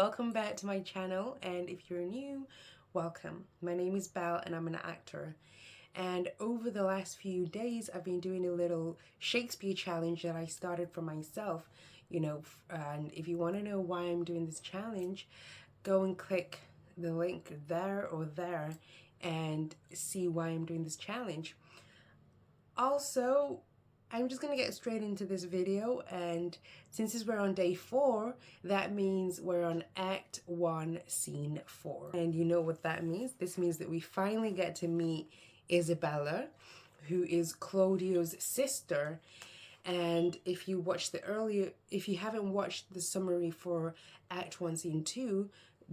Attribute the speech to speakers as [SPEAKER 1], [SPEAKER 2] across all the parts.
[SPEAKER 1] welcome back to my channel, and if you're new, welcome. My name is Belle and I'm an actor, and over the last few days I've been doing a little Shakespeare challenge that I started for myself, and if you want to know why I'm doing this challenge, go and click the link there or there and see why I'm doing this challenge. Also, I'm just gonna get straight into this video, and since we're on day 4, that means we're on Act 1, Scene 4. And you know what that means? This means that we finally get to meet Isabella, who is Claudio's sister. And if you haven't watched the summary for Act 1, Scene 2,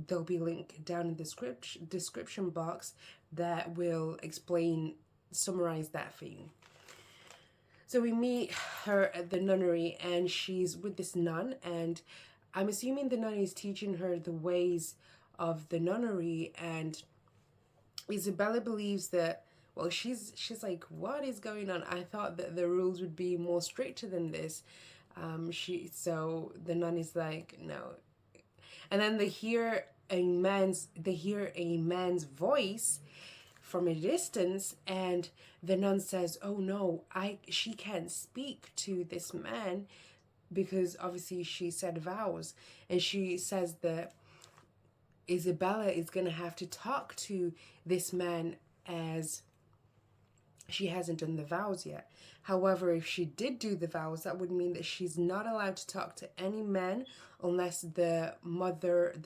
[SPEAKER 1] there'll be a link down in the description box that will summarize that for you. So we meet her at the nunnery, and she's with this nun, and I'm assuming the nun is teaching her the ways of the nunnery, and Isabella believes that, well, she's like, what is going on? I thought that the rules would be more stricter than this. So the nun is like, no. And then they hear a man's voice from a distance, and the nun says, oh no, she can't speak to this man because obviously she said vows, and she says that Isabella is gonna have to talk to this man as she hasn't done the vows yet. However, if she did do the vows, that would mean that she's not allowed to talk to any men unless the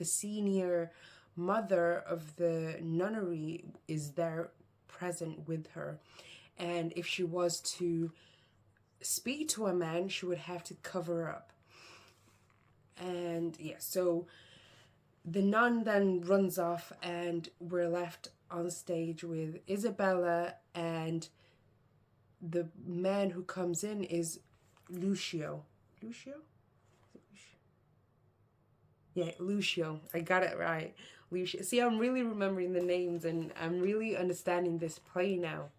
[SPEAKER 1] senior mother of the nunnery is there present with her. And if she was to speak to a man, she would have to cover up. And yeah, so the nun then runs off, and we're left on stage with Isabella, and the man who comes in is Lucio. Yeah, Lucio. I got it right. Lucio. See, I'm really remembering the names, and I'm really understanding this play now.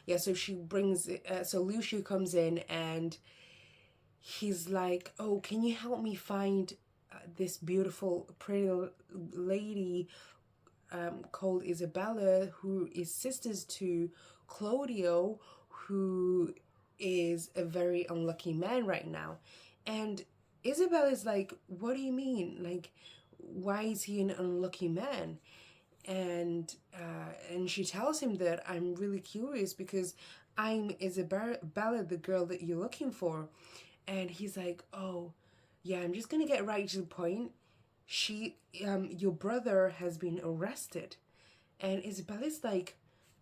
[SPEAKER 1] Yeah, so she brings so Lucio comes in, and he's like, oh, can you help me find this beautiful, pretty lady called Isabella, who is sisters to Claudio, who is a very unlucky man right now. And Isabella's like, what do you mean? Like, why is he an unlucky man? And she tells him that I'm really curious because I'm Isabella, the girl that you're looking for. And he's like, oh, yeah, I'm just gonna get right to the point. Your brother has been arrested. And Isabella's like,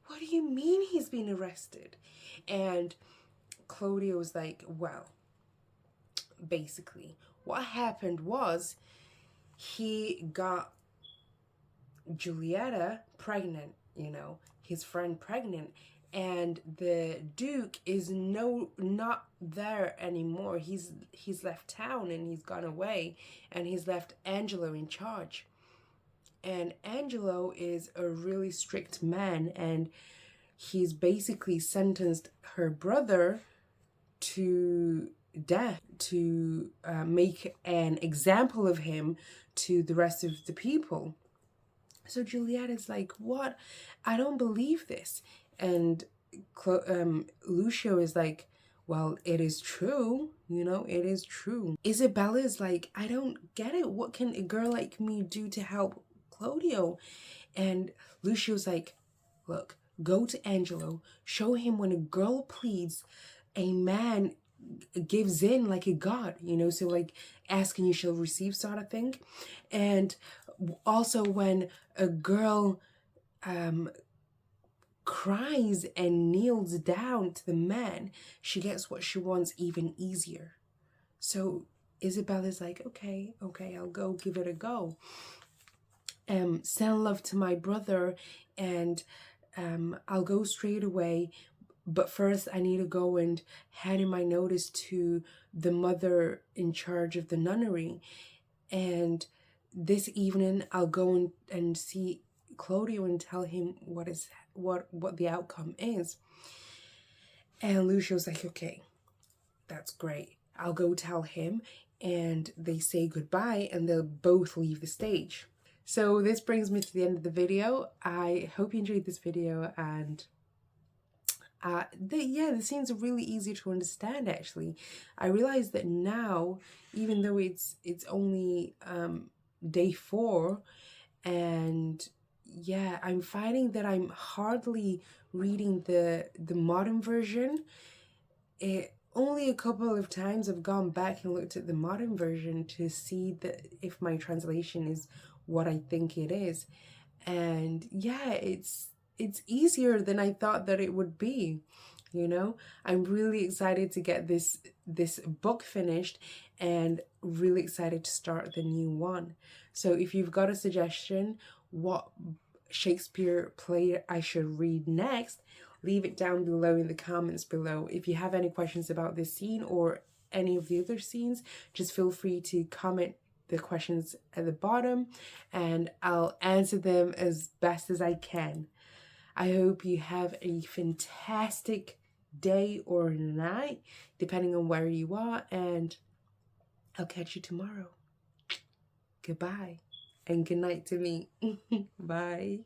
[SPEAKER 1] what do you mean he's been arrested? And Claudio's like, well, basically, what happened was he got Julieta pregnant, his friend pregnant, and the Duke is not there anymore. He's left town and he's gone away, and he's left Angelo in charge. And Angelo is a really strict man, and he's basically sentenced her brother to death to make an example of him to the rest of the people. So Julieta's like, what? I don't believe this. And Lucio is like, well, it is true, it is true. Isabella's like, I don't get it. What can a girl like me do to help Claudio? And Lucio's like, look, go to Angelo, show him when a girl pleads, a man gives in like a god, so like ask and you shall receive sort of thing. And also when a girl cries and kneels down to the man, she gets what she wants even easier. So Isabella's like, okay, I'll go give it a go. Send love to my brother, and I'll go straight away. But first I need to go and hand in my notice to the mother in charge of the nunnery. And this evening I'll go and see Claudio and tell him what the outcome is. And Lucio's like, okay, that's great. I'll go tell him, and they say goodbye, and they'll both leave the stage. So this brings me to the end of the video. I hope you enjoyed this video, and the scenes are really easy to understand. Actually, I realize that now, even though it's only day 4, and yeah, I'm finding that I'm hardly reading the modern version. Only a couple of times I've gone back and looked at the modern version to see that if my translation is what I think it is. And yeah, it's easier than I thought that it would be. You know, I'm really excited to get this book finished, and really excited to start the new one. So if you've got a suggestion what Shakespeare play I should read next, leave it down below in the comments below. If you have any questions about this scene or any of the other scenes, just feel free to comment the questions at the bottom, and I'll answer them as best as I can. I hope you have a fantastic day or night, depending on where you are, and I'll catch you tomorrow. Goodbye, and good night to me. Bye.